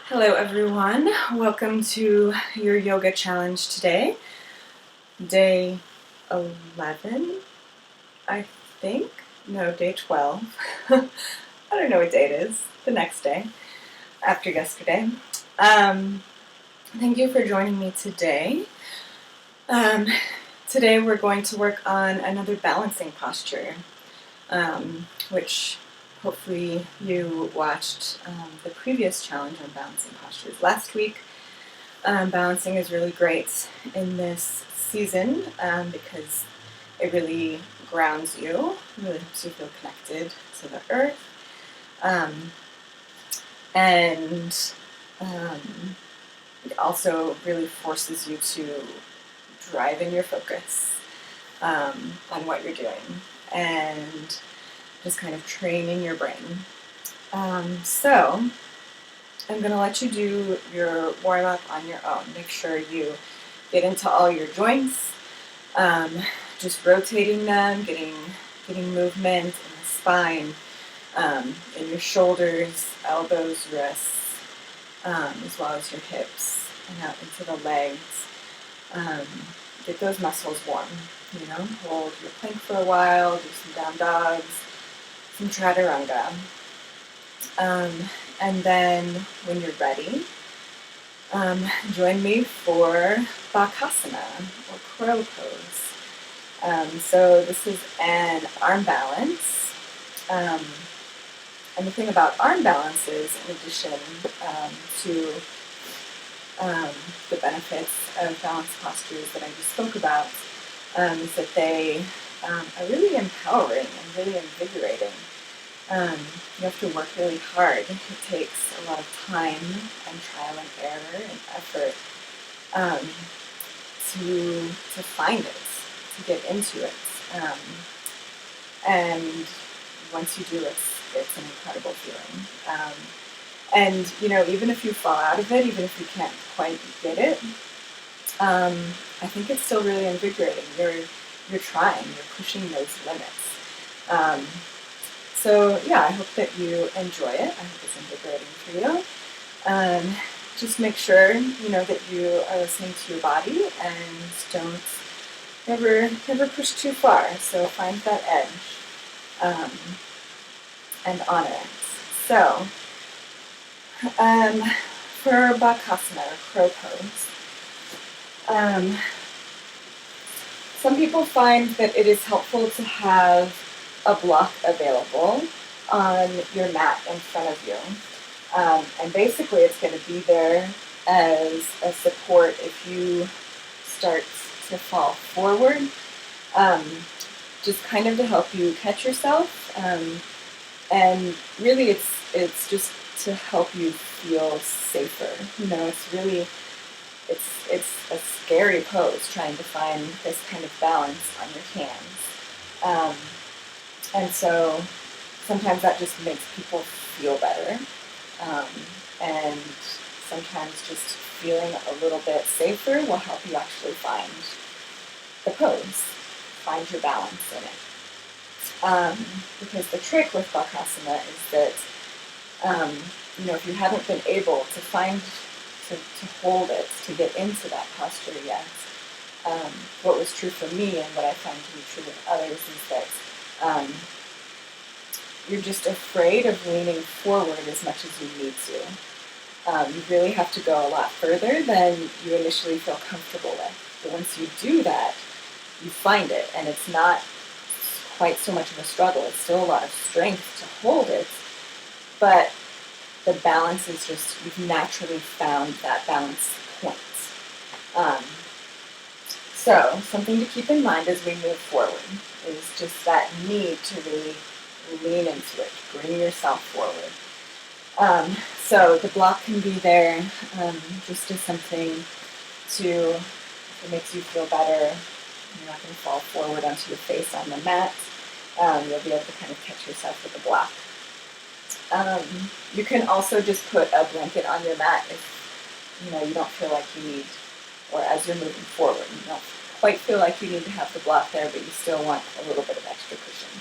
Hello everyone, welcome to your yoga challenge today. Day 11, I think? No, day 12. I don't know what day it is, the next day, after yesterday. Thank you for joining me today. Today we're going to work on another balancing posture, which hopefully you watched the previous challenge on balancing postures last week. Balancing is really great in this season because it really grounds you, really helps you feel connected to the earth, and it also really forces you to drive in your focus on what you're doing and just kind of training your brain. So I'm going to let you do your warm-up on your own. Make sure you get into all your joints, just rotating them, getting movement in the spine, in your shoulders, elbows, wrists, as well as your hips, and out into the legs. Get those muscles warm, hold your plank for a while, do some down dogs, some chaturanga. And then when you're ready, join me for Bakasana, or crow pose. So this is an arm balance. And the thing about arm balance is, in addition to the benefits of balanced postures that I just spoke about, is that they are really empowering and really invigorating. You have to work really hard. It takes a lot of time and trial and error and effort to find it, to get into it. And once you do, it's an incredible feeling. And even if you fall out of it, even if you can't quite get it, I think it's still really invigorating. You're trying. You're pushing those limits. So yeah, I hope that you enjoy it. I hope it's invigorating for you. Just make sure that you are listening to your body and never push too far. So find that edge and honor it. So for Bakasana, or crow pose, some people find that it is helpful to have a block available on your mat in front of you. And basically it's going to be there as a support if you start to fall forward, just kind of to help you catch yourself. And really it's just to help you feel safer. It's a scary pose trying to find this kind of balance on your hands. And so sometimes that just makes people feel better. And sometimes just feeling a little bit safer will help you actually find the pose, find your balance in it. Because the trick with Bakasana is that, if you haven't been able to find, to hold it, to get into that posture yet, what was true for me and what I find to be true with others is that you're just afraid of leaning forward as much as you need to. You really have to go a lot further than you initially feel comfortable with. But once you do that, you find it, and it's not quite so much of a struggle. It's still a lot of strength to hold it, but the balance is just, you've naturally found that balance point. So something to keep in mind as we move forward is just that need to really lean into it, bring yourself forward. So the block can be there just as something to, if it makes you feel better, you're not going to fall forward onto your face on the mat. You'll be able to kind of catch yourself with the block. You can also just put a blanket on your mat if you don't feel like you need, or as you're moving forward, you don't quite feel like you need to have the block there, but you still want a little bit of extra cushion.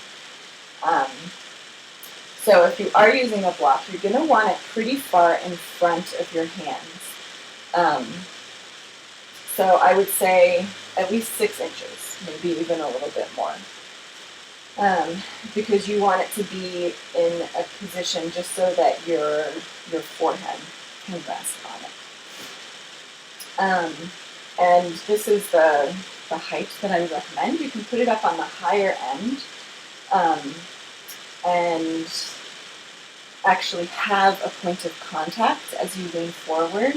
So if you are using a block, you're going to want it pretty far in front of your hands. So I would say at least 6 inches, maybe even a little bit more. Because you want it to be in a position just so that your forehead can rest on it. And this is the height that I would recommend. You can put it up on the higher end and actually have a point of contact as you lean forward.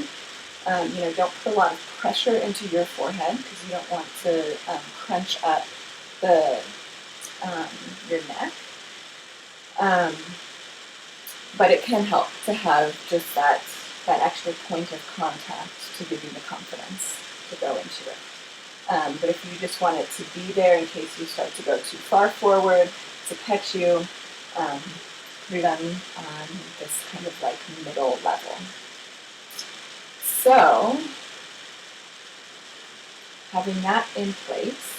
Don't put a lot of pressure into your forehead because you don't want to crunch up your neck. But it can help to have just that extra point of contact to give you the confidence to go into it. But if you just want it to be there in case you start to go too far forward to catch you, put it on this kind of like middle level. So, having that in place,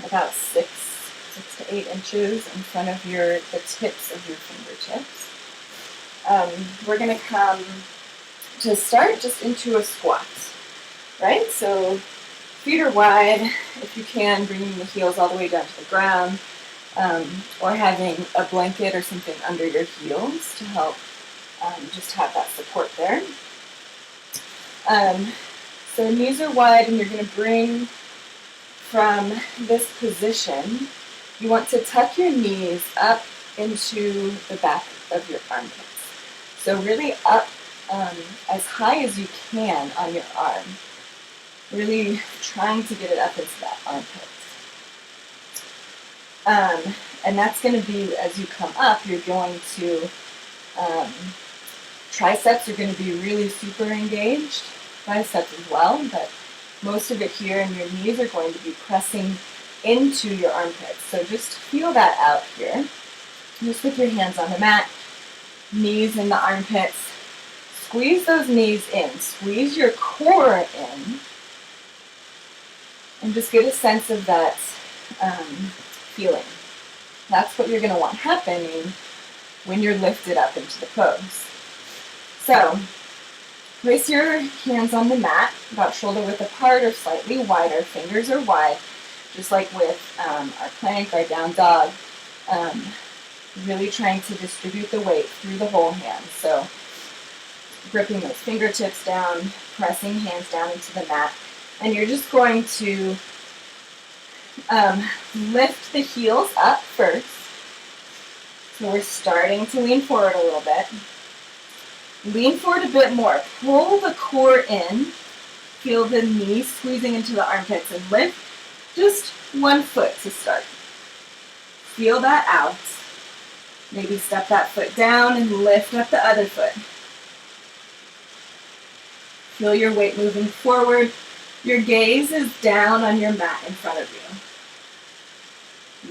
about 6 to 8 inches in front of the tips of your fingertips, we're going to come to start just into a squat, right? So feet are wide, if you can, bringing the heels all the way down to the ground, or having a blanket or something under your heels to help just have that support there. So knees are wide, and you're going to bring from this position, you want to tuck your knees up into the back of your armpits. So really up as high as you can on your arm. Really trying to get it up into that armpit. And that's going to be, as you come up, you're going to, triceps are going to be really super engaged, biceps as well, but most of it here, and your knees are going to be pressing into your armpits. So just feel that out here. Just with your hands on the mat, knees in the armpits. Squeeze those knees in. Squeeze your core in. And just get a sense of that feeling. That's what you're going to want happening when you're lifted up into the pose. So, place your hands on the mat, about shoulder width apart or slightly wider. Fingers are wide, just like with our plank, our down dog. Really trying to distribute the weight through the whole hand. So, gripping those fingertips down, pressing hands down into the mat. And you're just going to lift the heels up first. So we're starting to lean forward a little bit. Lean forward a bit more. Pull the core in. Feel the knees squeezing into the armpits, and lift just one foot to start. Feel that out. Maybe step that foot down and lift up the other foot. Feel your weight moving forward. Your gaze is down on your mat in front of you.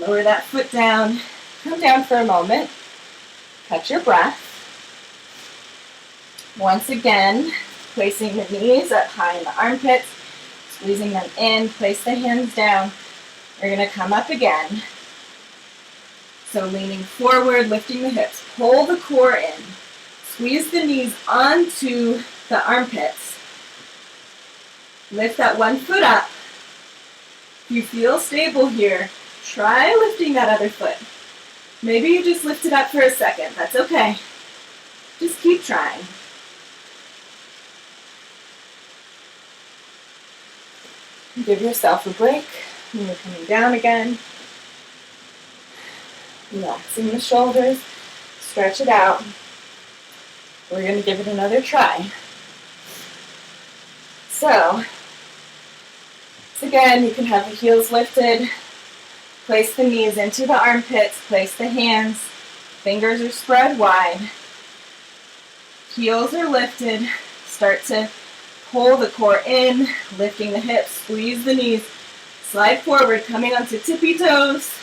Lower that foot down. Come down for a moment. Catch your breath. Once again, placing the knees up high in the armpits, squeezing them in, place the hands down. We're going to come up again. So leaning forward, lifting the hips, pull the core in, squeeze the knees onto the armpits. Lift that one foot up. If you feel stable here, try lifting that other foot. Maybe you just lift it up for a second. That's okay. Just keep trying. Give yourself a break when you're coming down again. Relaxing the shoulders. Stretch it out. We're going to give it another try. So, again, you can have the heels lifted. Place the knees into the armpits. Place the hands. Fingers are spread wide. Heels are lifted. Start to pull the core in, lifting the hips, squeeze the knees, slide forward, coming onto tippy toes,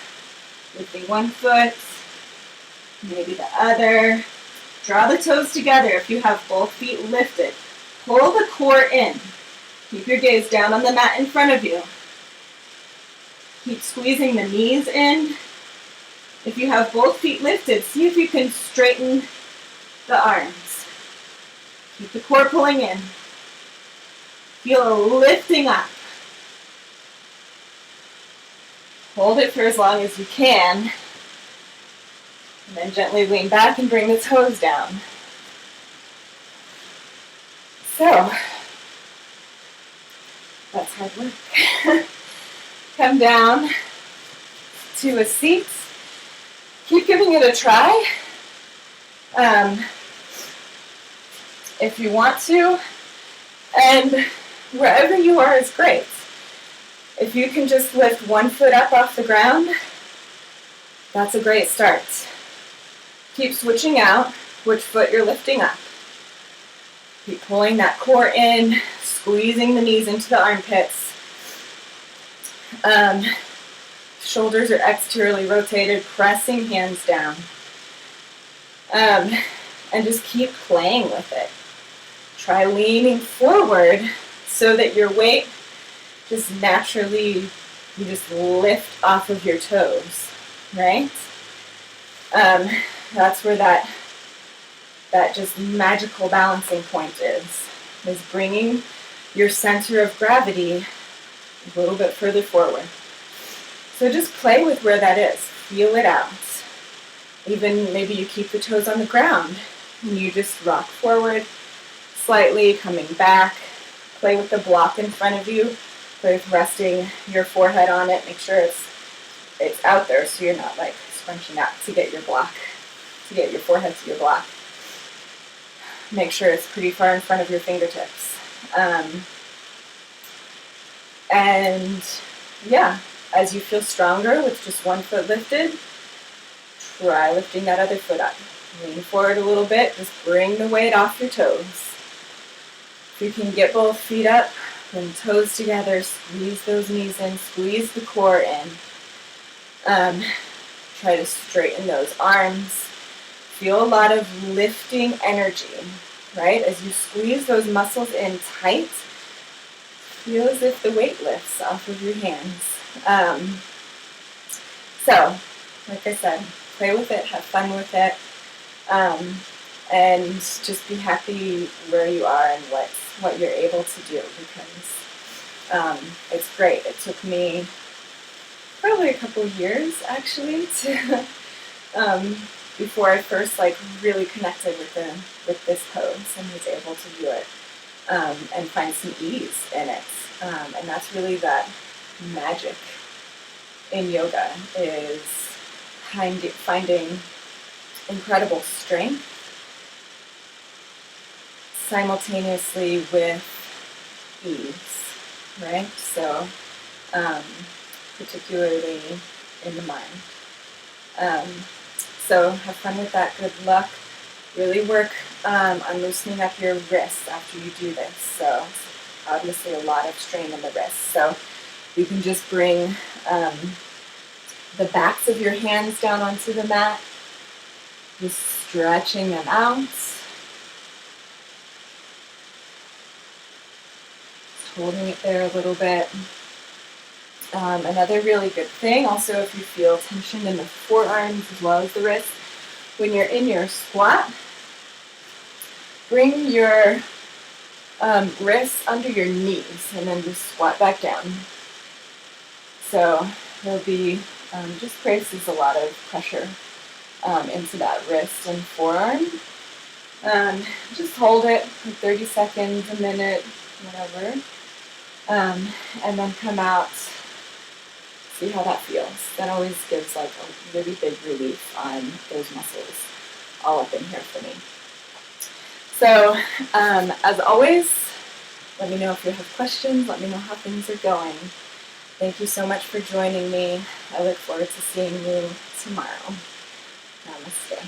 lifting one foot, maybe the other. Draw the toes together if you have both feet lifted. Pull the core in. Keep your gaze down on the mat in front of you. Keep squeezing the knees in, If you have both feet lifted, see if you can straighten the arms. Keep the core pulling in. Feel a lifting up. Hold it for as long as you can. And then gently lean back and bring the toes down. So, that's hard work. Come down to a seat. Keep giving it a try. If you want to. And wherever you are is great. If you can just lift one foot up off the ground, that's a great start. Keep switching out which foot you're lifting up. Keep pulling that core in, squeezing the knees into the armpits. Shoulders are exteriorly rotated, pressing hands down. And just keep playing with it. Try leaning forward so that your weight just naturally, you just lift off of your toes, right? That's where that just magical balancing point is bringing your center of gravity a little bit further forward. So just play with where that is. Feel it out. Even maybe you keep the toes on the ground and you just rock forward slightly, coming back. Play with the block in front of you. Play with resting your forehead on it. Make sure it's out there so you're not like scrunching out to get your block, to get your forehead to your block. Make sure it's pretty far in front of your fingertips. And yeah, as you feel stronger with just one foot lifted, try lifting that other foot up. Lean forward a little bit, just bring the weight off your toes. If you can get both feet up, bring toes together, squeeze those knees in, squeeze the core in. Try to straighten those arms. Feel a lot of lifting energy, right? As you squeeze those muscles in tight, feel as if the weight lifts off of your hands. So, like I said, play with it, have fun with it, and just be happy where you are and what you're able to do, because it's great. It took me probably a couple years actually to before I first really connected with this pose and was able to do it and find some ease in it. And that's really that magic in yoga, is finding incredible strength simultaneously with ease, right? So particularly in the mind. So have fun with that. Good luck. Really work on loosening up your wrists after you do this. So obviously a lot of strain in the wrists. So you can just bring the backs of your hands down onto the mat, just stretching them out. Just holding it there a little bit. Another really good thing, also if you feel tension in the forearms as well as the wrists, when you're in your squat, bring your wrists under your knees and then just squat back down. So there'll be, just places a lot of pressure into that wrist and forearm. Just hold it for 30 seconds, a minute, whatever, and then come out. See how that feels. That always gives a really big relief on those muscles all up in here for me. So, as always, let me know if you have questions. Let me know how things are going. Thank you so much for joining me. I look forward to seeing you tomorrow. Namaste.